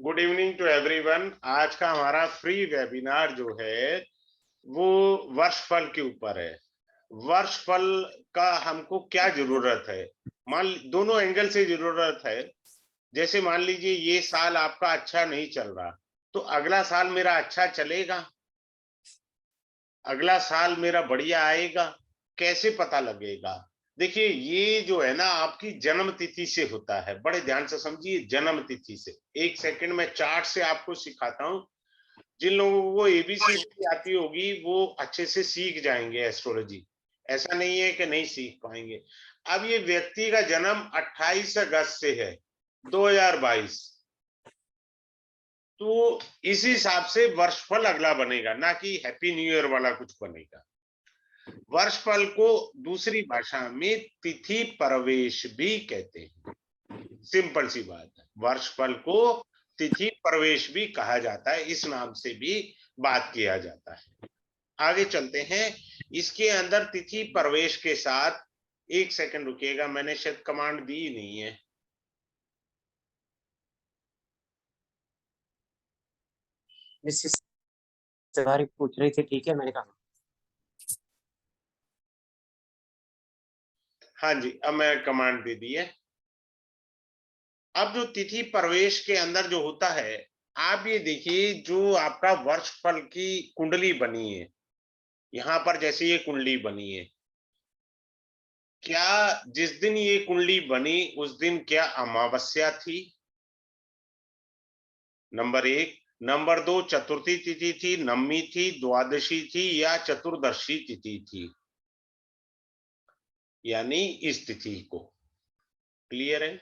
Good evening to everyone. आज का हमारा फ्री वेबिनार जो है वो वर्षफल के ऊपर है। वर्षफल का हमको क्या जरूरत है, मान दोनों एंगल से जरूरत है। जैसे मान लीजिए ये साल आपका अच्छा नहीं चल रहा, तो अगला साल मेरा अच्छा चलेगा, अगला साल मेरा बढ़िया आएगा, कैसे पता लगेगा? देखिए ये जो है ना आपकी जन्म तिथि से होता है। बड़े ध्यान से समझिए, जन्म तिथि से। एक सेकंड में चार्ट से आपको सिखाता हूँ। जिन लोगों को एबीसीडी आती होगी वो अच्छे से सीख जाएंगे एस्ट्रोलॉजी। ऐसा नहीं है कि नहीं सीख पाएंगे। अब ये व्यक्ति का जन्म 28 अगस्त से है 2022, तो इस हिसाब से वर्षफल अगला बनेगा, ना कि हैप्पी न्यू ईयर वाला कुछ बनेगा। वर्षफल को दूसरी भाषा में तिथि प्रवेश भी कहते हैं। सिंपल सी बात है, वर्षफल को तिथि प्रवेश भी कहा जाता है, इस नाम से भी बात किया जाता है। आगे चलते हैं। इसके अंदर तिथि प्रवेश के साथ, एक सेकंड रुकिएगा, मैंने शायद कमांड दी नहीं है। मिसेस तिवारी पूछ रही थी, ठीक है, मैंने कहा हाँ जी, अब मैं कमांड दे दी है। अब जो तिथि प्रवेश के अंदर जो होता है, आप ये देखिए जो आपका वर्षफल की कुंडली बनी है, यहां पर जैसे ये कुंडली बनी है, क्या जिस दिन ये कुंडली बनी उस दिन क्या अमावस्या थी? नंबर एक। नंबर दो, चतुर्थी तिथि थी, नवमी थी, द्वादशी थी या चतुर्दशी तिथि थी? यानी इस तिथि को। क्लियर है?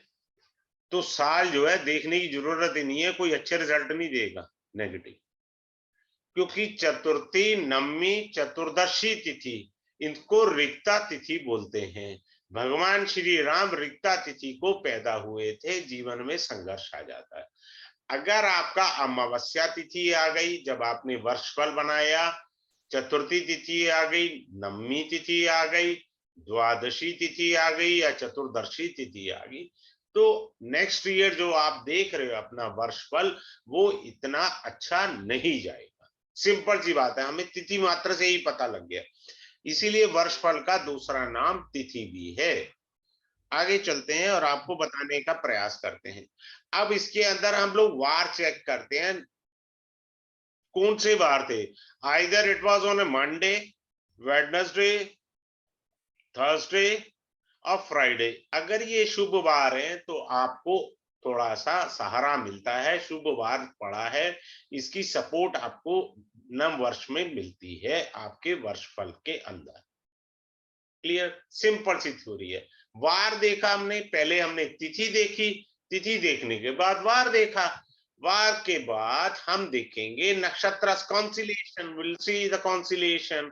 तो साल जो है देखने की जरूरत ही नहीं है, कोई अच्छे रिजल्ट नहीं देगा, नेगेटिव। क्योंकि चतुर्थी, नवमी, चतुर्दशी तिथि, इनको रिक्ता तिथि बोलते हैं। भगवान श्री राम रिक्ता तिथि को पैदा हुए थे, जीवन में संघर्ष आ जाता है। अगर आपका अमावस्या तिथि आ गई जब आपने वर्षफल बनाया, चतुर्थी तिथि आ गई, नवमी तिथि आ गई, द्वादशी तिथि आ गई या चतुर्दशी तिथि आ गई, तो नेक्स्ट ईयर जो आप देख रहे हो अपना वर्षफल, वो इतना अच्छा नहीं जाएगा। सिंपल सी बात है, हमें तिथि मात्र से ही पता लग गया। इसीलिए वर्षफल का दूसरा नाम तिथि भी है। आगे चलते हैं और आपको बताने का प्रयास करते हैं। अब इसके अंदर हम लोग वार चेक करते हैं, कौन से वार थे। Either it was on A Monday, Wednesday, Thursday और फ्राइडे। अगर ये शुभ वार है तो आपको थोड़ा सा सहारा मिलता है, शुभ वार पड़ा है, इसकी सपोर्ट आपको नव वर्ष में मिलती है आपके वर्षफल के अंदर। क्लियर? सिंपल सी थ्योरी है। वार देखा हमने, पहले हमने तिथि देखी, तिथि देखने के बाद वार देखा, वार के बाद हम देखेंगे नक्षत्र conciliation. Will see the conciliation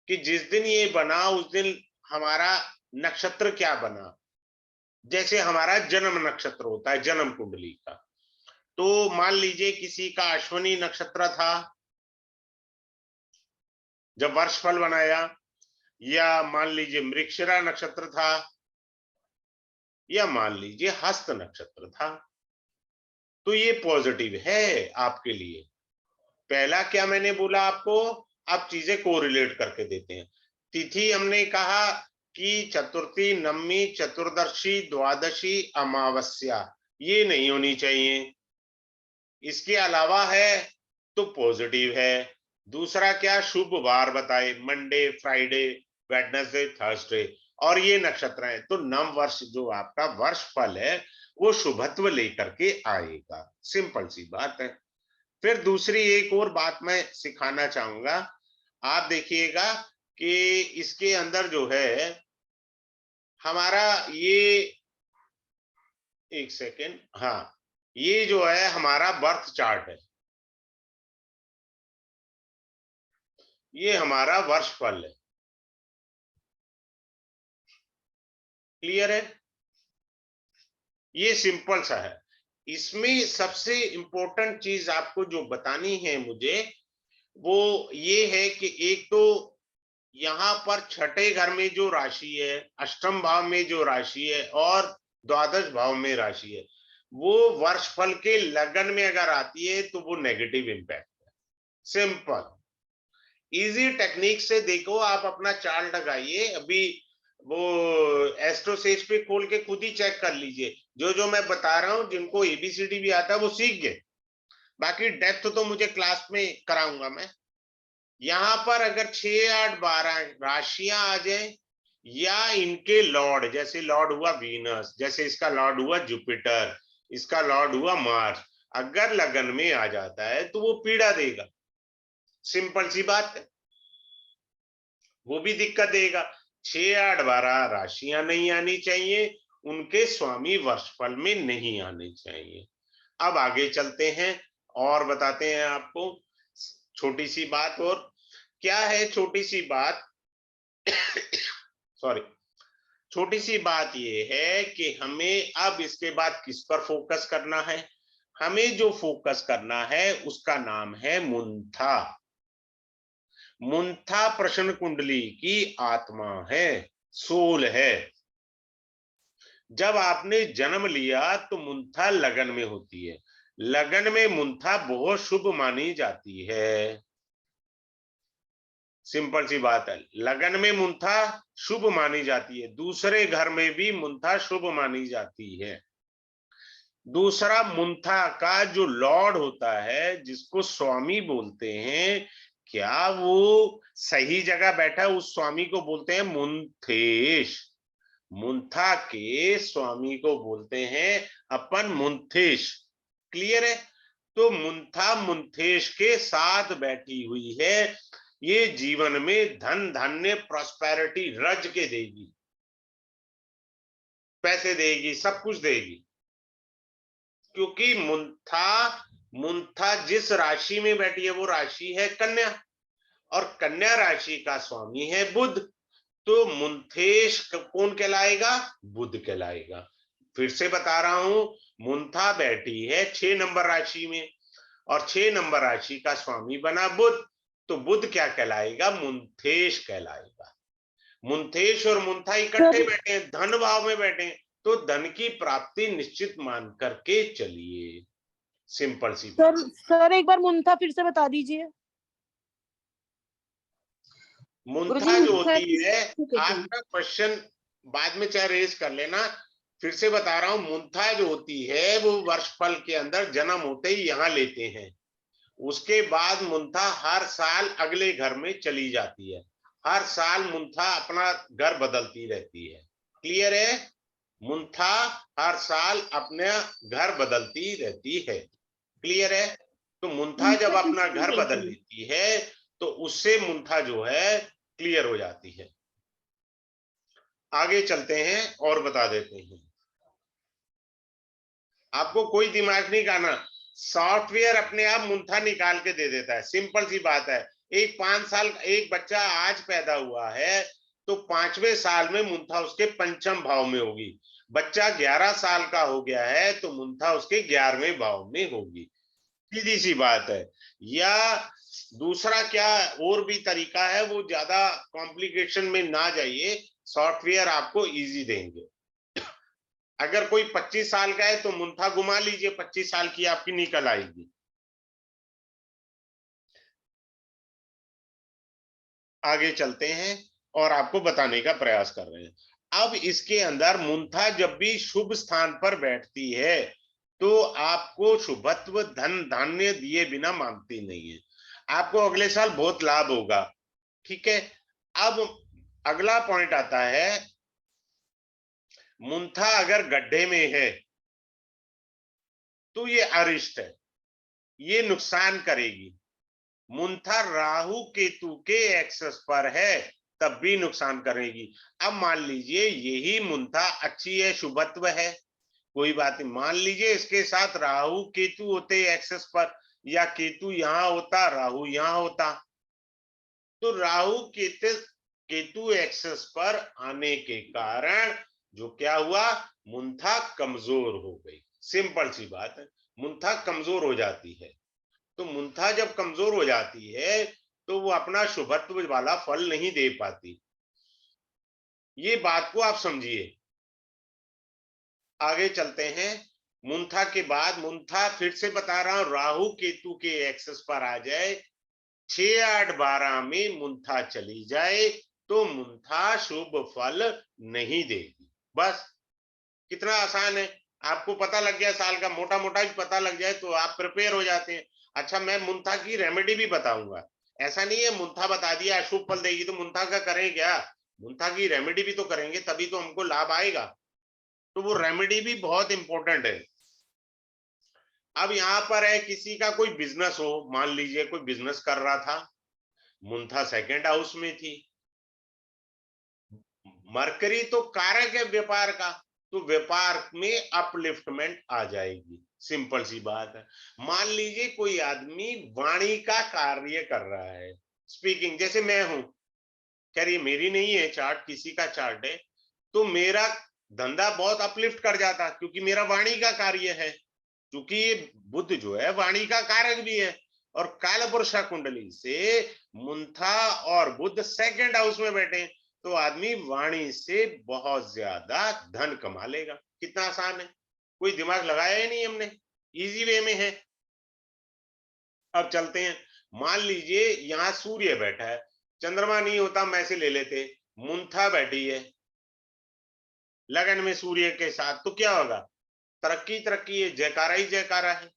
कि जिस दिन ये बना उस दिन हमारा नक्षत्र क्या बना। जैसे हमारा जन्म नक्षत्र होता है जन्म कुंडली का, तो मान लीजिए किसी का अश्विनी नक्षत्र था जब वर्षफल बनाया, या मान लीजिए मृगशिरा नक्षत्र था, या मान लीजिए हस्त नक्षत्र था, तो ये पॉजिटिव है आपके लिए। पहला क्या मैंने बोला आपको, अब चीजें कोरिलेट करके देते हैं। तिथि हमने कहा कि चतुर्थी, नवमी, चतुर्दशी, द्वादशी, अमावस्या, ये नहीं होनी चाहिए। इसके अलावा है तो पॉजिटिव है। दूसरा क्या, शुभ वार बताए, मंडे, फ्राइडे, वेडनेसडे, थर्सडे, और ये नक्षत्र है, तो नव वर्ष जो आपका वर्षफल है वो शुभत्व लेकर के आएगा। सिंपल सी बात है। फिर दूसरी एक और बात मैं सिखाना चाहूंगा, आप देखिएगा कि इसके अंदर जो है हमारा ये, एक सेकेंड, हाँ, ये जो है हमारा बर्थ चार्ट है, ये हमारा वर्षफल है। क्लियर है? ये सिंपल सा है। इसमें सबसे इंपॉर्टेंट चीज आपको जो बतानी है मुझे, वो ये है कि एक तो यहाँ पर छठे घर में जो राशि है, अष्टम भाव में जो राशि है और द्वादश भाव में राशि है, वो वर्षफल के लगन में अगर आती है तो वो नेगेटिव इंपैक्ट है। सिंपल इजी टेक्निक से देखो, आप अपना चार्ट लगाइए, अभी वो एस्ट्रोसेज पे खोल के खुद ही चेक कर लीजिए। जो जो मैं बता रहा हूं, जिनको एबीसीडी भी आता है वो सीख गए, बाकी डेप्थ तो मुझे क्लास में कराऊंगा मैं। यहां पर अगर 6, 8, 12 राशियां आ जाए या इनके लॉर्ड, जैसे लॉर्ड हुआ वीनस, जैसे इसका लॉर्ड हुआ जुपिटर, इसका लॉर्ड हुआ मार्स, अगर लगन में आ जाता है तो वो पीड़ा देगा। सिंपल सी बात है, वो भी दिक्कत देगा। 6, 8, 12 राशियां नहीं आनी चाहिए, उनके स्वामी वर्षफल में नहीं आने चाहिए। अब आगे चलते हैं और बताते हैं आपको छोटी सी बात। और क्या है छोटी सी बात? सॉरी, छोटी सी बात ये है कि हमें अब इसके बाद किस पर फोकस करना है? हमें जो फोकस करना है उसका नाम है मुंथा। मुंथा प्रश्न कुंडली की आत्मा है, सोल है। जब आपने जन्म लिया तो मुंथा लगन में होती है। लगन में मुंथा बहुत शुभ मानी जाती है। सिंपल सी बात है, लगन में मुंथा शुभ मानी जाती है। दूसरे घर में भी मुंथा शुभ मानी जाती है। दूसरा, मुंथा का जो लॉर्ड होता है, जिसको स्वामी बोलते हैं, क्या वो सही जगह बैठा है? उस स्वामी को बोलते हैं मुंथेश। मुंथा के स्वामी को बोलते हैं अपन मुंथेश। क्लियर है? तो मुंथा मुंथेश के साथ बैठी हुई है। ये जीवन में धन धान्य प्रॉस्पेरिटी रज के देगी, पैसे देगी, सब कुछ देगी, क्योंकि मुंथा जिस राशि में बैठी है वो राशि है कन्या, और कन्या राशि का स्वामी है बुध। तो मुंथेश कौन कहलाएगा? बुध कहलाएगा। फिर से बता रहा हूं, मुंथा बैठी है 6 नंबर राशि में, और 6 नंबर राशि का स्वामी बना बुध, तो बुध क्या कहलाएगा? मुंथेश कहलाएगा। मुंथेश और मुंथा इकट्ठे बैठे हैं, धन भाव में बैठे हैं, तो धन की प्राप्ति निश्चित मान करके चलिए। सिंपल सी बात। सर एक बार मुंथा फिर से बता दीजिए। मुंथा जो होती है, आपका क्वेश्चन बाद में चाहे रेज कर लेना, फिर से बता रहा हूं, मुंथा जो होती है वो वर्षफल के अंदर जन्म होते ही यहां लेते हैं। उसके बाद मुंथा हर साल अगले घर में चली जाती है। हर साल मुंथा अपना घर बदलती रहती है। क्लियर है? मुंथा हर साल अपना घर बदलती रहती है। क्लियर है? तो मुंथा जब अपना घर बदल लेती है तो उससे मुंथा जो है क्लियर हो जाती है। आगे चलते हैं और बता देते हैं। आपको कोई दिमाग नहीं खाना, सॉफ्टवेयर अपने आप मुंथा निकाल के दे देता है। सिंपल सी बात है। एक 5 साल एक बच्चा आज पैदा हुआ है तो 5वें साल में मुंथा उसके पंचम भाव में होगी। बच्चा 11 साल का हो गया है तो मुंथा उसके 11वें भाव में होगी। सीधी सी बात है। या दूसरा क्या और भी तरीका है, वो ज्यादा कॉम्प्लिकेशन में ना जाइए, सॉफ्टवेयर आपको इजी देंगे। अगर कोई 25 साल का है तो मुंथा घुमा लीजिए, 25 साल की आपकी निकल आएगी। आगे चलते हैं और आपको बताने का प्रयास कर रहे हैं। अब इसके अंदर मुंथा जब भी शुभ स्थान पर बैठती है तो आपको शुभत्व धन धान्य दिए बिना मानती नहीं है। आपको अगले साल बहुत लाभ होगा। ठीक है? अब अगला पॉइंट आता है, मुंथा अगर गड्ढे में है तो ये अरिष्ट है, ये नुकसान करेगी। मुंथा राहु केतु के एक्सेस पर है तब भी नुकसान करेगी। अब मान लीजिए यही मुंथा अच्छी है, शुभत्व है, कोई बात नहीं, मान लीजिए इसके साथ राहु केतु होते एक्सेस पर, या केतु यहां होता राहु यहां होता, तो राहु केतु एक्सेस पर आने के कारण जो क्या हुआ, मुंथा कमजोर हो गई। सिंपल सी बात है, मुंथा कमजोर हो जाती है। तो मुंथा जब कमजोर हो जाती है तो वो अपना शुभत्व वाला फल नहीं दे पाती। ये बात को आप समझिए। आगे चलते हैं। मुंथा के बाद मुंथा फिर से बता रहा हूं, राहु केतु के एक्सेस पर आ जाए, 6, 8, 12 में मुंथा चली जाए तो मुंथा शुभ फल नहीं देगी। बस कितना आसान है, आपको पता लग गया, साल का मोटा मोटा भी पता लग जाए तो आप प्रिपेयर हो जाते हैं। अच्छा, मैं मुंथा की रेमेडी भी बताऊंगा, ऐसा नहीं है मुंथा बता दिया अशुभ फल देगी तो मुंथा का करें क्या, मुंथा की रेमेडी भी तो करेंगे, तभी तो हमको लाभ आएगा। तो वो रेमेडी भी बहुत इंपॉर्टेंट है। अब यहां पर है, किसी का कोई बिजनेस हो, मान लीजिए कोई बिजनेस कर रहा था, मुंथा सेकंड हाउस में थी, मरकरी तो कारक है व्यापार का, तो व्यापार में अपलिफ्टमेंट आ जाएगी, सिंपल सी बात है। मान लीजिए कोई आदमी वाणी का कार्य कर रहा है, स्पीकिंग, जैसे मैं हूं, खैर ये मेरी नहीं है चार्ट, किसी का चार्ट है, तो मेरा धंधा बहुत अपलिफ्ट कर जाता क्योंकि मेरा वाणी का कार्य है, क्योंकि ये बुध जो है वाणी का कारक भी है। और कालपुरुषा कुंडली से मुंथा और बुध सेकंड हाउस में बैठे, तो आदमी वाणी से बहुत ज्यादा धन कमा लेगा। कितना आसान है, कोई दिमाग लगाया ही नहीं हमने, इजी वे में है। अब चलते हैं, मान लीजिए यहां सूर्य बैठा है, चंद्रमा नहीं होता मैं से ले लेते, मुंथा बैठी है लगन में सूर्य के साथ, तो क्या होगा, तरक्की तरक्की है, जयकारा ही जयकारा है,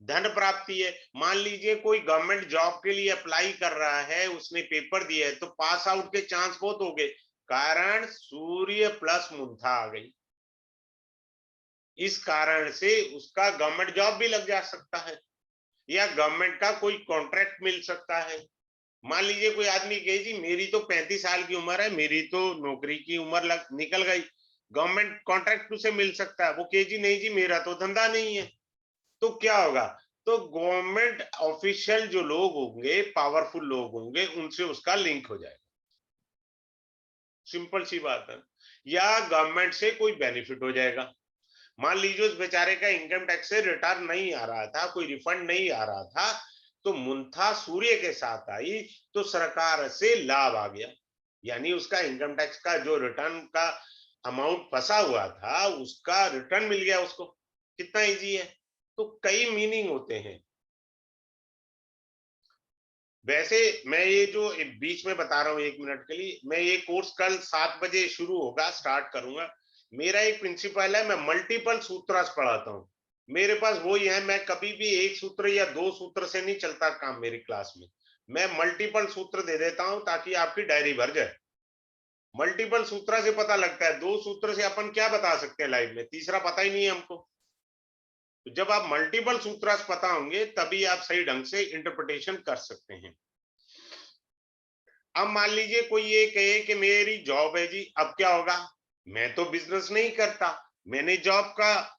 धन प्राप्ति है। मान लीजिए कोई गवर्नमेंट जॉब के लिए अप्लाई कर रहा है, उसने पेपर दिया है, तो पास आउट के चांस बहुत हो गए, कारण सूर्य प्लस मुंथा आ गई। इस कारण से उसका गवर्नमेंट जॉब भी लग जा सकता है या गवर्नमेंट का कोई कॉन्ट्रैक्ट मिल सकता है। मान लीजिए कोई आदमी कहे जी मेरी तो 35 साल की उम्र है, मेरी तो नौकरी की उम्र निकल गई, गवर्नमेंट कॉन्ट्रैक्ट उसे मिल सकता है, वो कहे जी नहीं जी मेरा तो धंधा नहीं है, तो क्या होगा, तो गवर्नमेंट ऑफिशियल जो लोग होंगे, पावरफुल लोग होंगे, उनसे उसका लिंक हो जाएगा, सिंपल सी बात है। या गवर्नमेंट से कोई बेनिफिट हो जाएगा, मान लीजिए उस बेचारे का इनकम टैक्स से रिटर्न नहीं आ रहा था, कोई रिफंड नहीं आ रहा था, तो मुंथा सूर्य के साथ आई तो सरकार से लाभ आ गया, यानी उसका इनकम टैक्स का जो रिटर्न का अमाउंट फंसा हुआ था उसका रिटर्न मिल गया उसको। कितना इजी है, तो कई मीनिंग होते हैं। वैसे मैं ये जो बीच में बता रहा हूँ 1 मिनट के लिए, मैं ये कोर्स कल 7 बजे शुरू होगा, स्टार्ट करूंगा। मेरा एक प्रिंसिपल है, मैं मल्टीपल सूत्रास पढ़ाता हूँ, मेरे पास वो ही है, मैं कभी भी एक सूत्र या 2 सूत्र से नहीं चलता काम मेरी क्लास में, मैं मल्टीपल सूत्र दे देता हूं ताकि आपकी डायरी भर जाए। मल्टीपल सूत्र से पता लगता है, 2 सूत्र से अपन क्या बता सकते हैं लाइफ में, तीसरा पता ही नहीं है हमको। तो जब आप मल्टीपल सूत्रास पता होंगे तभी आप सही ढंग से इंटरप्रिटेशन कर सकते हैं। अब मान लीजिए कोई ये कहे कि मेरी जॉब है जी, अब क्या होगा, मैं तो बिजनेस नहीं करता, मैंने जॉब का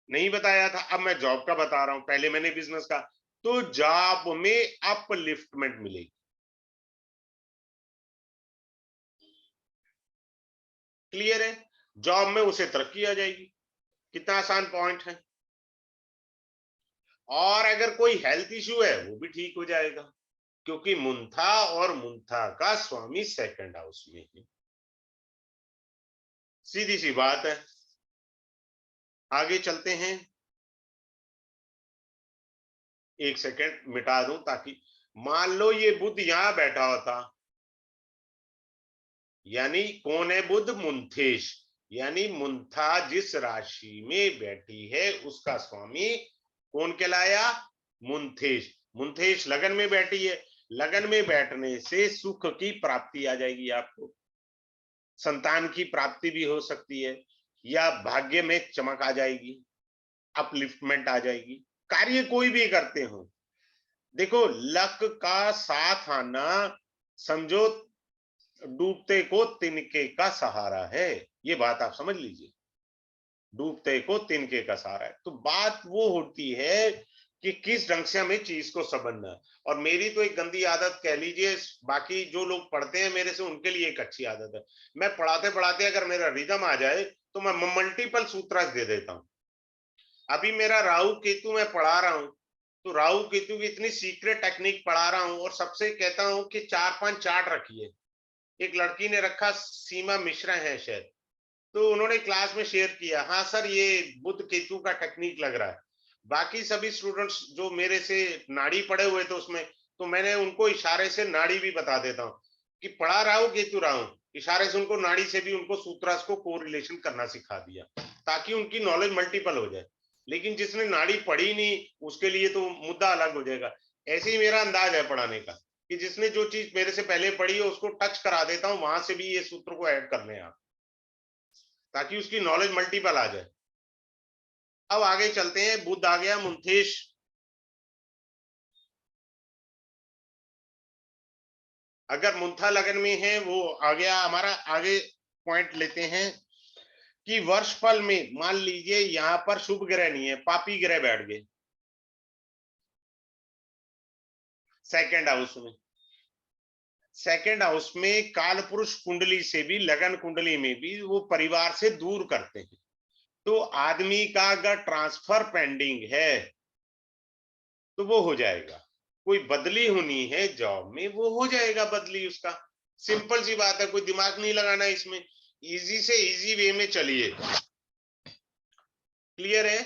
नहीं बताया था, अब मैं जॉब का बता रहा हूं, पहले मैंने बिजनेस का, तो जॉब में अपलिफ्टमेंट मिलेगी। क्लियर है, जॉब में उसे तरक्की आ जाएगी। कितना आसान पॉइंट है। और अगर कोई हेल्थ इश्यू है वो भी ठीक हो जाएगा, क्योंकि मुंथा और मुंथा का स्वामी सेकंड हाउस में है। सीधी सी बात है, आगे चलते हैं। 1 सेकंड मिटा दूं ताकि, मान लो ये बुध यहां बैठा होता, यानी कौन है बुध, मुंथेश, यानी मुंथा जिस राशि में बैठी है उसका स्वामी कौन कहलाया, मुंथेश। मुंथेश लगन में बैठी है, लगन में बैठने से सुख की प्राप्ति आ जाएगी आपको, संतान की प्राप्ति भी हो सकती है, या भाग्य में चमक आ जाएगी, अपलिफ्टमेंट आ जाएगी, कार्य कोई भी करते हो। देखो लक का साथ आना, समझो डूबते को तिनके का सहारा है, ये बात आप समझ लीजिए, डूबते को तिनके का सहारा है। तो बात वो होती है कि किस ढंग से हमें चीज को समझना है। और मेरी तो एक गंदी आदत कह लीजिए, बाकी जो लोग पढ़ते हैं मेरे से उनके लिए एक अच्छी आदत है, मैं पढ़ाते पढ़ाते अगर मेरा रिदम आ जाए तो मैं मल्टीपल सूत्रास दे देता हूं। अभी मेरा राहु केतु मैं पढ़ा रहा हूं, तो राहु केतु की इतनी सीक्रेट टेक्निक पढ़ा रहा हूं और सबसे कहता हूं कि 4-5 चार्ट रखिए। एक लड़की ने रखा, सीमा मिश्रा है शायद, तो उन्होंने क्लास में शेयर किया, हाँ सर ये बुध केतु का टेक्निक लग रहा है। बाकी सभी स्टूडेंट्स जो मेरे से नाड़ी पढ़े हुए थे उसमें, तो मैंने उनको इशारे से नाड़ी भी बता देता हूँ कि पढ़ा राहु केतु राहु, इशारे से उनको नाड़ी से भी उनको सूत्रास को कोरिलेशन करना सिखा दिया, ताकि उनकी नॉलेज मल्टीपल हो जाए। लेकिन जिसने नाड़ी पढ़ी नहीं उसके लिए तो मुद्दा अलग हो जाएगा। ऐसे ही मेरा अंदाज है पढ़ाने का कि जिसने जो चीज मेरे से पहले पढ़ी है उसको टच करा देता हूँ, वहां से भी ये सूत्र को ऐड कर लें आप, ताकि उसकी नॉलेज मल्टीपल आ जाए। अब आगे चलते हैं, बुध आ गया मुंथेश। अगर मुंथा लगन में है वो आ गया हमारा। आगे पॉइंट लेते हैं कि वर्षफल में मान लीजिए यहां पर शुभ ग्रह नहीं है, पापी ग्रह बैठ गए सेकंड हाउस में। सेकंड हाउस में काल पुरुष कुंडली से भी, लगन कुंडली में भी वो परिवार से दूर करते हैं। तो आदमी का अगर ट्रांसफर पेंडिंग है तो वो हो जाएगा। कोई बदली होनी है जॉब में, वो हो जाएगा बदली उसका। सिंपल सी बात है, कोई दिमाग नहीं लगाना इसमें, इजी से इजी वे में चलिए। क्लियर है?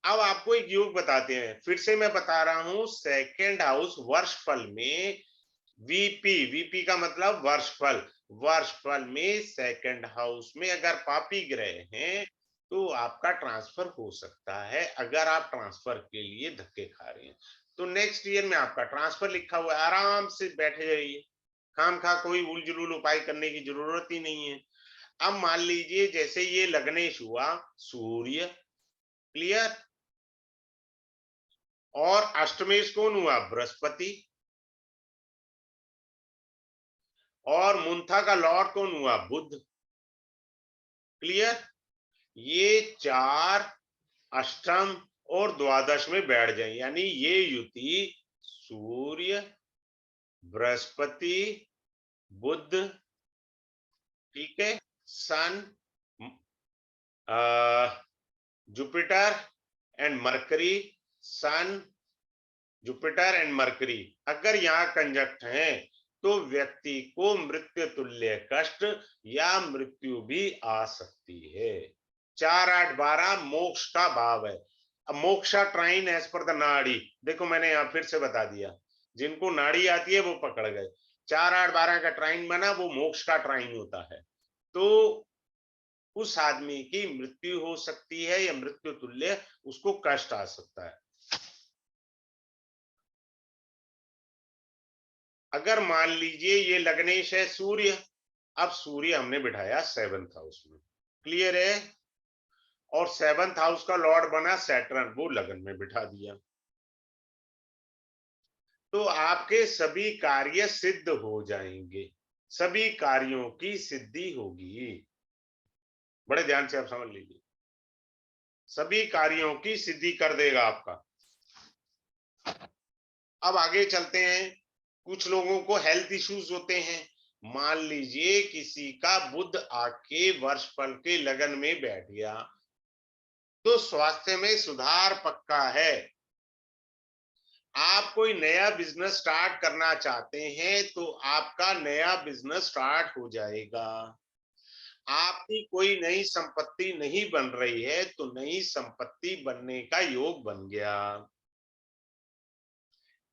अब आपको एक योग बताते हैं, फिर से मैं बता रहा हूं। सेकेंड हाउस वर्षफल में वीपी, वीपी का मतलब वर्षफल, वर्षफल में सेकंड हाउस में अगर पापी ग्रह हैं तो आपका ट्रांसफर हो सकता है, अगर आप ट्रांसफर के लिए धक्के खा रहे हैं। तो नेक्स्ट ईयर में आपका ट्रांसफर लिखा हुआ है, आराम से बैठे जाइए, खाम खा कोई उलझुल उपाय करने की जरूरत ही नहीं है। अब मान लीजिए जैसे ये लग्नेश हुआ सूर्य, क्लियर, और अष्टमेश कौन हुआ? बृहस्पति, और मुंथा का लॉर्ड कौन हुआ? बुध, क्लियर। ये चार अष्टम और द्वादश में बैठ जाए, यानी ये युति सूर्य, बृहस्पति, बुध, ठीक है, sun, Jupiter and Mercury, sun, Jupiter and Mercury अगर यहां कंजक्ट हैं तो व्यक्ति को मृत्यु तुल्य कष्ट या मृत्यु भी आ सकती है। 4, 8, 12 मोक्ष का भाव है। अब मोक्षा ट्राइन एज पर द नाड़ी, देखो मैंने यहां फिर से बता दिया, जिनको नाड़ी आती है वो पकड़ गए। 4, 8, 12 का ट्राइन बना, वो मोक्ष का ट्राइन होता है। तो उस आदमी की मृत्यु हो सकती है या मृत्यु तुल्य उसको कष्ट आ सकता है। अगर मान लीजिए ये लग्नेश है सूर्य, अब सूर्य हमने बिठाया 7th हाउस में, क्लियर है, और 7th हाउस का लॉर्ड बना सैटर्न, वो लगन में बिठा दिया, तो आपके सभी कार्य सिद्ध हो जाएंगे, सभी कार्यों की सिद्धि होगी। बड़े ध्यान से आप समझ लीजिए, सभी कार्यों की सिद्धि कर देगा आपका। अब आगे चलते हैं, कुछ लोगों को हेल्थ इश्यूज होते हैं। मान लीजिए किसी का बुध आके वर्षफल के लगन में बैठ गया तो स्वास्थ्य में सुधार पक्का है। आप कोई नया बिजनेस स्टार्ट करना चाहते हैं तो आपका नया बिजनेस स्टार्ट हो जाएगा। आपकी कोई नई संपत्ति नहीं बन रही है तो नई संपत्ति बनने का योग बन गया।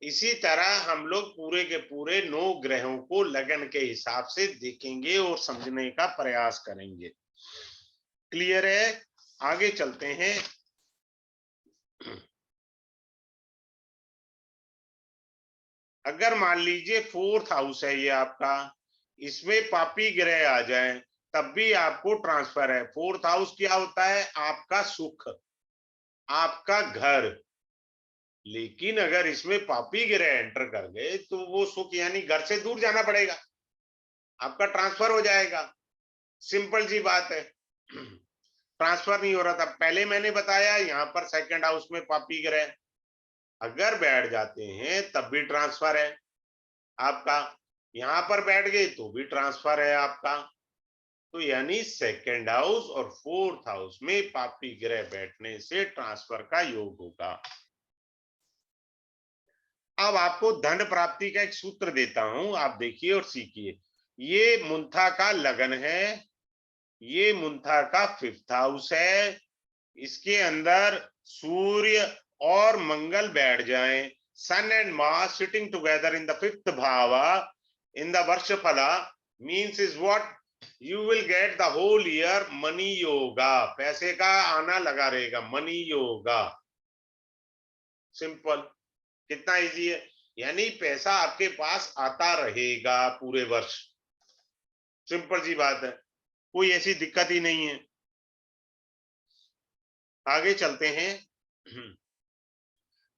इसी तरह हम लोग पूरे के पूरे 9 ग्रहों को लगन के हिसाब से देखेंगे और समझने का प्रयास करेंगे। क्लियर है? आगे चलते हैं। अगर मान लीजिए 4th हाउस है ये आपका, इसमें पापी ग्रह आ जाए तब भी आपको ट्रांसफर है। 4th हाउस क्या होता है? आपका सुख, आपका घर। लेकिन अगर इसमें पापी ग्रह एंटर कर गए तो वो सुख यानी घर से दूर जाना पड़ेगा, आपका ट्रांसफर हो जाएगा। सिंपल सी बात है। ट्रांसफर नहीं हो रहा था, पहले मैंने बताया यहाँ पर सेकंड हाउस में पापी ग्रह अगर बैठ जाते हैं तब भी ट्रांसफर है आपका, यहां पर बैठ गए तो भी ट्रांसफर है आपका। तो यानी सेकंड हाउस और 4th हाउस में पापी ग्रह बैठने से ट्रांसफर का योग होगा। अब आपको धन प्राप्ति का एक सूत्र देता हूं, आप देखिए और सीखिए। ये मुंथा का लगन है, ये मुंथा का 5th हाउस है, इसके अंदर सूर्य और मंगल बैठ जाएं, sun and Mars sitting together in the 5th bhava in the Varshaphala means is what, you will get the whole year money yoga, पैसे का आना लगा रहेगा, मनी योगा। सिंपल, कितना इजी है, यानी पैसा आपके पास आता रहेगा पूरे वर्ष। सिंपल सी बात है, कोई ऐसी दिक्कत ही नहीं है। आगे चलते हैं।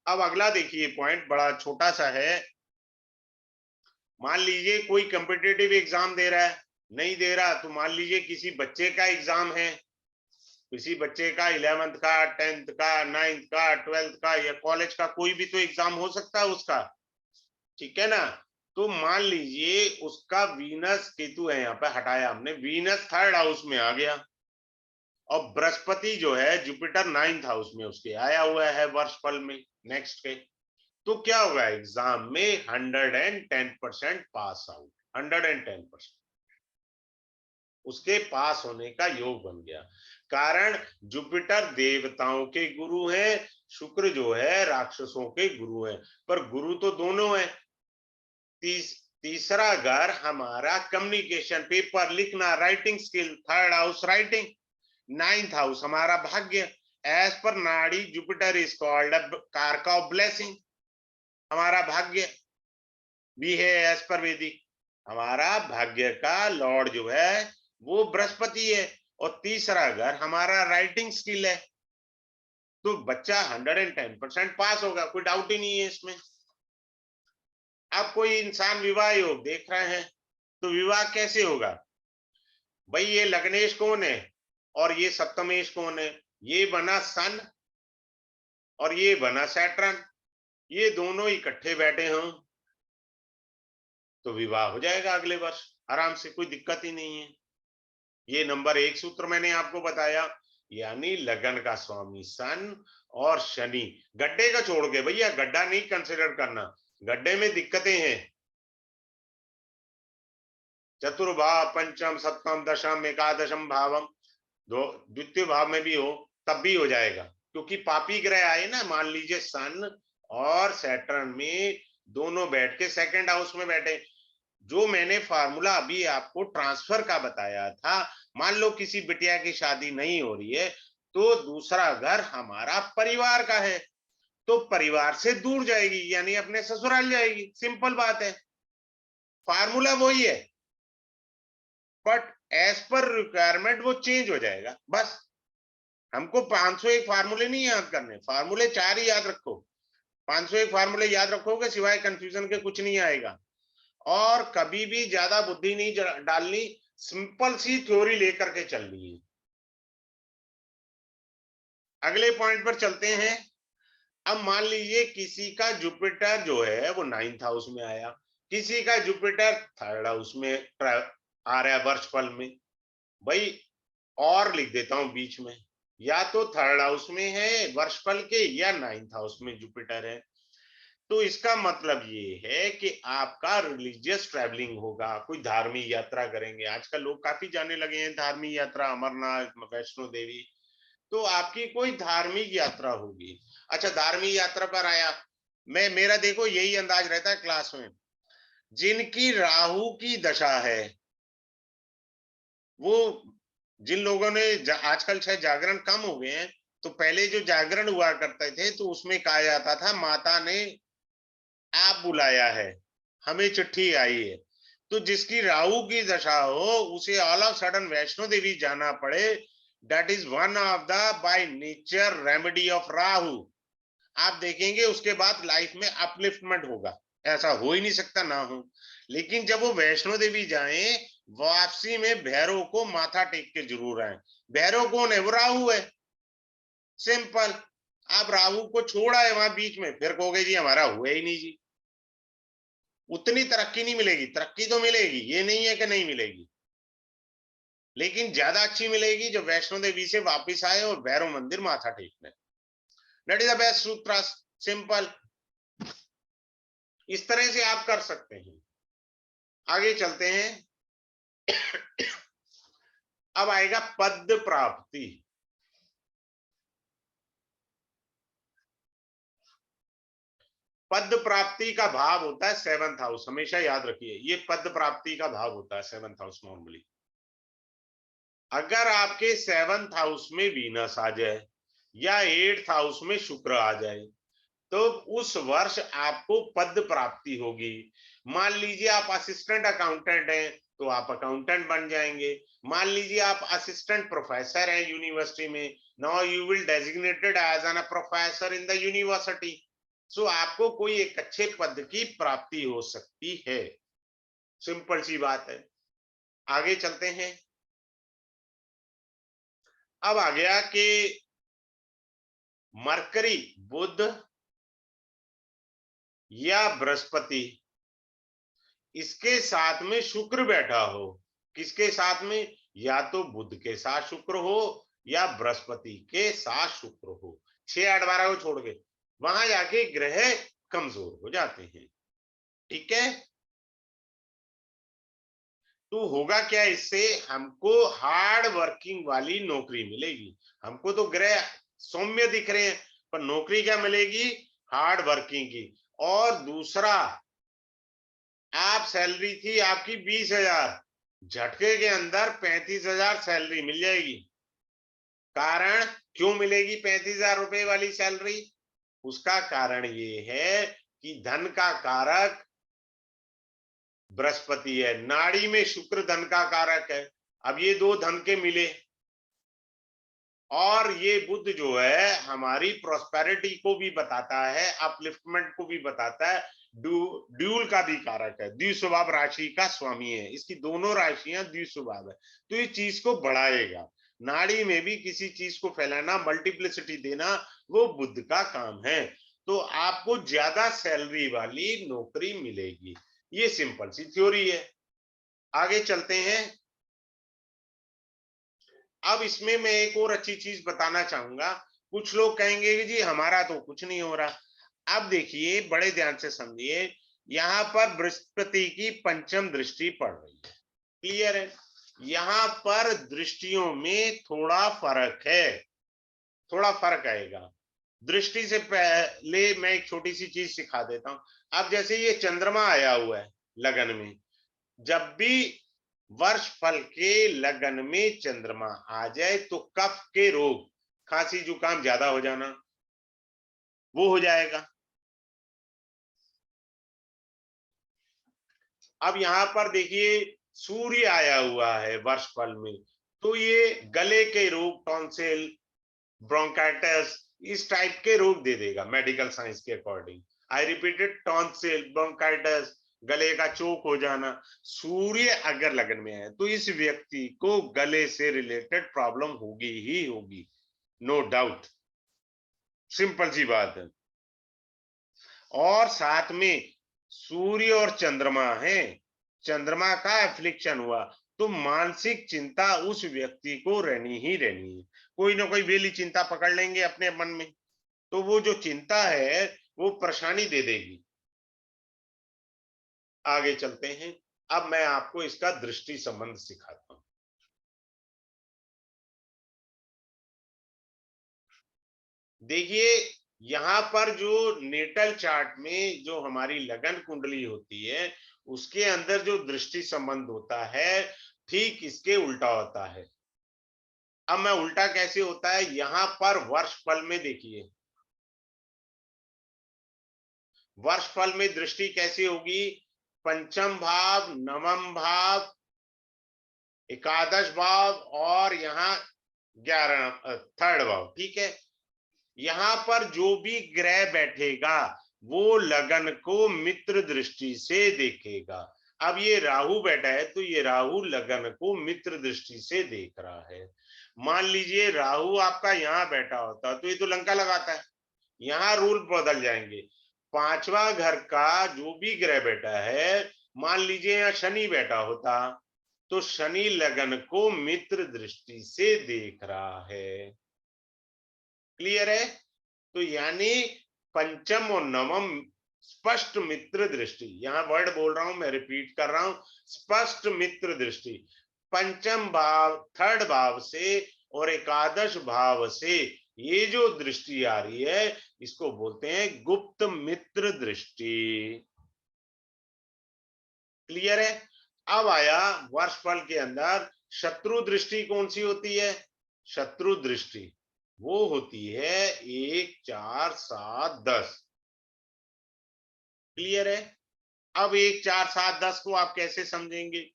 अब अगला देखिए पॉइंट बड़ा छोटा सा है। मान लीजिए कोई कॉम्पिटिटिव एग्जाम दे रहा है, नहीं दे रहा तो मान लीजिए किसी बच्चे का एग्जाम है, किसी बच्चे का 11th का, 10th का, 9th का, 12th का या कॉलेज का कोई भी तो एग्जाम हो सकता है उसका, ठीक है ना। तो मान लीजिए उसका वीनस केतु है, यहाँ पे हटाया हमने, वीनस 3rd हाउस में आ गया और बृहस्पति जो है जुपिटर 9th हाउस में उसके आया हुआ है वर्षफल में नेक्स्ट के। तो क्या होगा, एग्जाम में 110% पास आउट, 110% उसके पास होने का योग बन गया। कारण जुपिटर देवताओं के गुरु है, शुक्र जो है राक्षसों के गुरु है, पर गुरु तो दोनों है। तीसरा घर हमारा कम्युनिकेशन, पेपर लिखना, writing skill, 3rd house writing, 9th house हमारा भाग्य। एज पर नाड़ी जुपिटर इज कॉल्ड कारका ऑफ ब्लेसिंग, हमारा भाग्य भी है एज पर वेदिक। हमारा भाग्य का लॉर्ड जो है वो बृहस्पति है और तीसरा घर हमारा राइटिंग स्किल है। तो बच्चा 110% पास होगा, कोई डाउट ही नहीं है इसमें। अब कोई इंसान विवाह योग देख रहे हैं तो विवाह कैसे होगा, भाई ये लग्नेश कौन है और ये सप्तमेश कौन है, ये बना सन और ये बना सैटर्न, ये दोनों इकट्ठे बैठे हों तो विवाह हो जाएगा अगले वर्ष आराम से, कोई दिक्कत ही नहीं है। ये नंबर 1 सूत्र मैंने आपको बताया, यानी लगन का स्वामी सन और शनि। गड्ढे का छोड़ के भैया, गड्ढा नहीं कंसिडर करना, गड्ढे में दिक्कतें हैं। चतुर्भाव, पंचम, सप्तम, दशम, एकादशम भावम, द्वितीय भाव में भी हो तब भी हो जाएगा, क्योंकि पापी ग्रह आए ना। मान लीजिए सन और सैटर्न में दोनों बैठ के 2nd हाउस में बैठे। जो मैंने फार्मूला अभी आपको ट्रांसफर का बताया था, मान लो किसी बिटिया की शादी नहीं हो रही है तो दूसरा घर हमारा परिवार का है, तो परिवार से दूर जाएगी यानी अपने ससुराल जाएगी, सिंपल बात है, फार्मूला वही है, बट एज पर रिक्वायरमेंट वो चेंज हो जाएगा बस। हमको 501 फार्मूले नहीं याद करने, फार्मूले 4 ही याद रखो। 501 फार्मूले याद रखोगे सिवाय कंफ्यूजन के कुछ नहीं आएगा। और कभी भी ज्यादा बुद्धि नहीं डालनी, सिंपल सी थ्योरी लेकर के चलनी है। अगले पॉइंट पर चलते हैं। अब मान लीजिए किसी का जुपिटर जो है वो 9th हाउस में आया, किसी का जुपिटर 3rd हाउस में आ रहा है वर्षफल में। भाई और लिख देता हूं बीच में, या तो 3rd हाउस में है वर्षफल के या 9th हाउस में जुपिटर है। तो इसका मतलब ये है कि आपका रिलीजियस ट्रैवलिंग होगा, कोई धार्मिक यात्रा करेंगे। आजकल लोग काफी जाने लगे हैं धार्मिक यात्रा, अमरनाथ, वैष्णो देवी, तो आपकी कोई धार्मिक यात्रा होगी। अच्छा, धार्मिक यात्रा पर आया, मेरा देखो यही अंदाज रहता है क्लास में, जिनकी राहु की दशा है, वो जिन लोगों ने आजकल शायद जागरण कम हो गए हैं, तो पहले जो जागरण हुआ करते थे तो उसमें कहा जाता था माता ने आप बुलाया है, हमें चिट्ठी आई है। तो जिसकी राहु की दशा हो उसे all of sudden Vaishno Devi जाना पड़े, that is one of the by nature remedy of Rahu. आप देखेंगे उसके बाद लाइफ में अपलिफ्टमेंट होगा, ऐसा हो ही नहीं सकता ना हो। लेकिन जब वो वैष्णो देवी जाए, वापसी में भैरव को माथा टेक के जरूर आए। भैरव कौन है, वो राहु है, सिंपल। आप राहु को छोड़ा है वहां बीच में, फिर कहोगे जी हमारा हुआ ही नहीं जी। उतनी तरक्की नहीं मिलेगी, तरक्की तो मिलेगी, ये नहीं है कि नहीं मिलेगी, लेकिन ज्यादा अच्छी मिलेगी जब वैष्णो देवी से वापस आए और भैरव मंदिर माथा टेकने। दैट इज द बेस्ट सूत्र, सिंपल। इस तरह से आप कर सकते हैं। आगे चलते हैं। अब आएगा पद प्राप्ति। पद प्राप्ति का भाव होता है 7th हाउस, हमेशा याद रखिए, ये पद प्राप्ति का भाव होता है 7th हाउस नॉर्मली। अगर आपके 7th हाउस में वीनस आ जाए या 8th हाउस में शुक्र आ जाए तो उस वर्ष आपको पद प्राप्ति होगी। मान लीजिए आप असिस्टेंट अकाउंटेंट हैं तो आप अकाउंटेंट बन जाएंगे। मान लीजिए आप असिस्टेंट प्रोफेसर हैं यूनिवर्सिटी में, now you will designated as an professor in the university. So आपको कोई एक अच्छे पद की प्राप्ति हो सकती है। सिंपल सी बात है। आगे चलते हैं। अब आ गया कि मरकरी, बुध या बृहस्पति, इसके साथ में शुक्र बैठा हो। किसके साथ में? या तो बुध के साथ शुक्र हो या बृहस्पति के साथ शुक्र हो। 6, 8, 12 को छोड़ के वहां जाके ग्रह कमजोर हो जाते हैं। ठीक है, तो होगा क्या इससे? हमको हार्ड वर्किंग वाली नौकरी मिलेगी। हमको तो ग्रह सौम्य दिख रहे हैं पर नौकरी क्या मिलेगी? हार्ड वर्किंग की। और दूसरा, आप सैलरी थी आपकी 20,000, झटके के अंदर 35,000 सैलरी मिल जाएगी। कारण क्यों मिलेगी 35,000 रुपए वाली सैलरी? उसका कारण ये है कि धन का कारक बृहस्पति है, नाड़ी में शुक्र धन का कारक है। अब ये दो धन के मिले और ये बुध जो है हमारी प्रोस्पेरिटी को भी बताता है, अपलिफ्टमेंट को भी बताता है, ड्यूल का भी कारक है, द्विस्वभाव राशि का स्वामी है। इसकी दोनों राशियां द्विस्वभाव है तो ये चीज को बढ़ाएगा। नाड़ी में भी किसी चीज को फैलाना, मल्टीप्लिसिटी देना, वो बुध का काम है। तो आपको ज्यादा सैलरी वाली नौकरी मिलेगी। ये सिंपल सी थ्योरी है। आगे चलते हैं। अब इसमें मैं एक और अच्छी चीज बताना चाहूंगा। कुछ लोग कहेंगे कि जी हमारा तो कुछ नहीं हो रहा। अब देखिए, बड़े ध्यान से समझिए, यहां पर बृहस्पति की पंचम दृष्टि पड़ रही है। क्लियर है? यहां पर दृष्टियों में थोड़ा फर्क है, थोड़ा फर्क आएगा। दृष्टि से पहले मैं एक छोटी सी चीज सिखा देता हूं। अब जैसे ये चंद्रमा आया हुआ है लगन में, जब भी वर्ष फल के लगन में चंद्रमा आ जाए तो कफ के रोग, खांसी जुकाम ज्यादा हो जाना, वो हो जाएगा। अब यहां पर देखिए सूर्य आया हुआ है वर्ष फल में, तो ये गले के रोग, टॉन्सिल, ब्रोंकाइटिस, इस टाइप के रोग दे देगा मेडिकल साइंस के according. I repeated, tonsil, bronchitis, गले का चोक हो जाना। सूर्य अगर लगन में है तो इस व्यक्ति को गले से रिलेटेड प्रॉब्लम होगी ही होगी, नो डाउट। सिंपल सी बात है। और साथ में सूर्य और चंद्रमा है, चंद्रमा का एफ्लिक्शन हुआ तो मानसिक चिंता उस व्यक्ति को रहनी ही रहनी है। कोई ना कोई बेली चिंता पकड़ लेंगे अपने मन में, तो वो जो चिंता है वो परेशानी दे देगी। आगे चलते हैं। अब मैं आपको इसका दृष्टि संबंध सिखाता हूं। देखिए, यहां पर जो नेटल चार्ट में जो हमारी लगन कुंडली होती है उसके अंदर जो दृष्टि संबंध होता है ठीक इसके उल्टा होता है। अब मैं उल्टा कैसे होता है, यहां पर वर्ष फल में देखिए, वर्ष फल में दृष्टि कैसी होगी? पंचम भाव, नवम भाव, एकादश भाव और यहाँ 11 थर्ड भाव। ठीक है, यहां पर जो भी ग्रह बैठेगा वो लगन को मित्र दृष्टि से देखेगा। अब ये राहु बैठा है तो ये राहु लगन को मित्र दृष्टि से देख रहा है। मान लीजिए राहु आपका यहाँ बैठा होता तो ये तो लंका लगाता है, यहाँ रूल बदल जाएंगे। 5वां घर का जो भी ग्रह बैठा है, मान लीजिए यहाँ शनि बैठा होता तो शनि लगन को मित्र दृष्टि से देख रहा है। क्लियर है? तो यानी पंचम और नवम स्पष्ट मित्र दृष्टि, यहां वर्ड बोल रहा हूं, मैं रिपीट कर रहा हूं, स्पष्ट मित्र दृष्टि। पंचम भाव, थर्ड भाव से और एकादश भाव से ये जो दृष्टि आ रही है इसको बोलते हैं गुप्त मित्र दृष्टि। क्लियर है? अब आया वर्षफल के अंदर शत्रु दृष्टि कौन सी होती है? शत्रु दृष्टि वो होती है 1, 4, 7, 10। क्लियर है? अब 1, 4, 7, 10 को आप कैसे समझेंगे?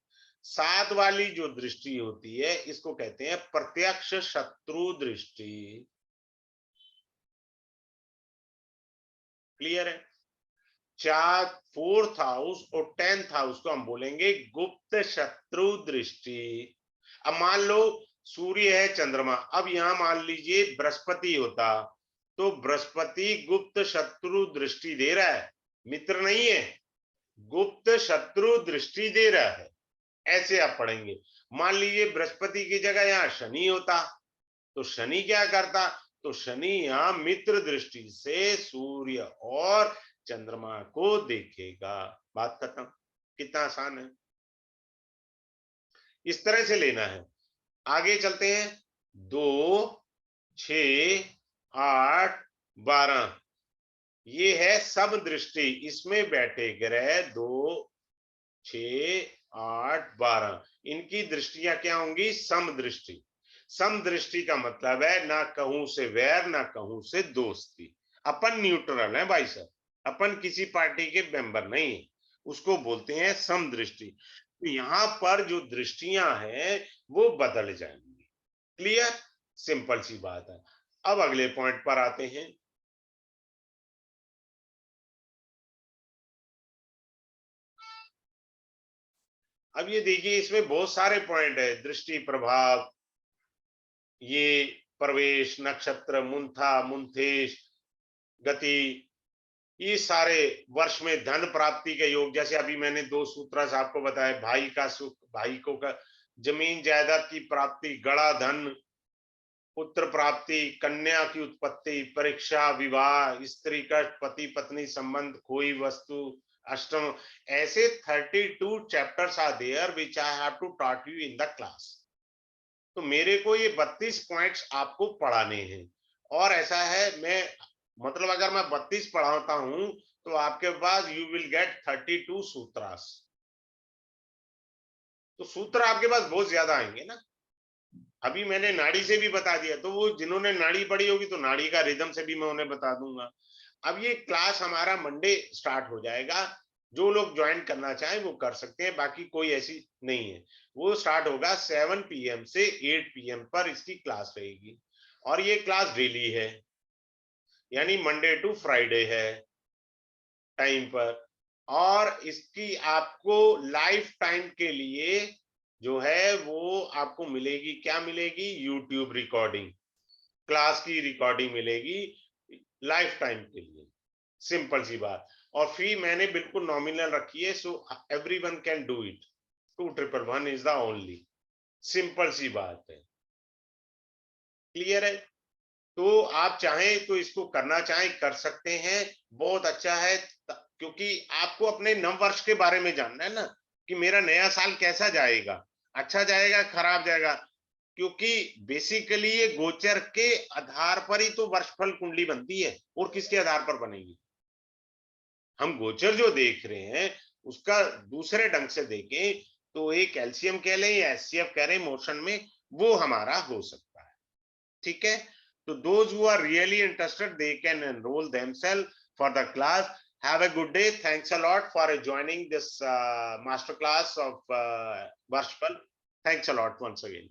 7 वाली जो दृष्टि होती है इसको कहते हैं प्रत्यक्ष शत्रु दृष्टि। क्लियर है? 4th हाउस और 10th हाउस को हम बोलेंगे गुप्त शत्रु दृष्टि। अब मान लो सूर्य है, चंद्रमा, अब यहां मान लीजिए बृहस्पति होता तो बृहस्पति गुप्त शत्रु दृष्टि दे रहा है, मित्र नहीं है, गुप्त शत्रु दृष्टि दे रहा है। ऐसे आप पढ़ेंगे। मान लीजिए बृहस्पति की जगह यहां शनि होता तो शनि क्या करता? तो शनि यहां मित्र दृष्टि से सूर्य और चंद्रमा को देखेगा। बात खत्म। कितना आसान है, इस तरह से लेना है। आगे चलते हैं। 2, 6, 8, 12 ये है सम दृष्टि। इसमें बैठे ग्रह 2, 6, 8, 12 इनकी दृष्टियां क्या होंगी? सम दृष्टि। सम दृष्टि का मतलब है ना कहूं से वैर ना कहूं से दोस्ती। अपन न्यूट्रल है भाई साहब, अपन किसी पार्टी के मेंबर नहीं है, उसको बोलते हैं सम दृष्टि। तो यहां पर जो दृष्टियां हैं वो बदल जाएंगी। क्लियर? सिंपल सी बात है। अब अगले पॉइंट पर आते हैं। अब ये देखिए इसमें बहुत सारे पॉइंट है। दृष्टि प्रभाव, ये प्रवेश, नक्षत्र, मुंथा, मुंथेश, गति, ये सारे वर्ष में धन प्राप्ति के योग। जैसे अभी मैंने 2 सूत्र आपको बताया, भाई का सुख, भाई को का जमीन जायदाद की प्राप्ति, गड़ा धन, पुत्र प्राप्ति, कन्या की उत्पत्ति, परीक्षा, विवाह, स्त्री का पति पत्नी संबंध, कोई वस्तु, अष्टम। ऐसे 32 chapters are there which I have to taught you in the class. तो मेरे को ये 32 पॉइंट्स आपको पढ़ाने हैं। और ऐसा है, मैं मतलब अगर मैं 32 पढ़ाता हूं तो आपके पास यू विल गेट 32 सूत्रास। तो सूत्र आपके पास बहुत ज्यादा आएंगे ना। अभी मैंने नाड़ी से भी बता दिया, तो वो जिन्होंने नाड़ी पढ़ी होगी तो नाड़ी का रिदम से भी मैं उन्हें बता दूंगा। अब ये क्लास हमारा मंडे स्टार्ट हो जाएगा। जो लोग ज्वाइन करना चाहें वो कर सकते हैं, बाकी कोई ऐसी नहीं है। वो स्टार्ट होगा 7 PM से 8 PM पर इसकी क्लास रहेगी। और ये क्लास डेली है, यानी मंडे टू फ्राइडे है टाइम पर। और इसकी आपको लाइफ टाइम के लिए जो है वो आपको मिलेगी, क्या मिलेगी? यूट्यूब रिकॉर्डिंग, क्लास की रिकॉर्डिंग मिलेगी लाइफ टाइम के लिए। सिंपल सी बात। और फी मैंने बिल्कुल नॉमिनल रखी है, so everyone can do it. 2111 is the only. Simple सी बात है। क्लियर है? तो आप चाहें तो इसको करना चाहें कर सकते हैं, बहुत अच्छा है। क्योंकि आपको अपने नव वर्ष के बारे में जानना है ना, कि मेरा नया साल कैसा जाएगा, अच्छा जाएगा खराब जाएगा। क्योंकि बेसिकली ये गोचर के आधार पर ही तो वर्षफल कुंडली बनती है, और किसके आधार पर बनेगी? हम गोचर जो देख रहे हैं उसका दूसरे ढंग से देखें तो एक कैल्शियम कह लें या एचसीएफ कह रहे हैं मोशन में, वो हमारा हो सकता है। ठीक है? तो those who are really interested, they can enroll themselves for the class. Have a good day. Thanks a lot for joining this master class of Varshpal. Thanks a lot once again.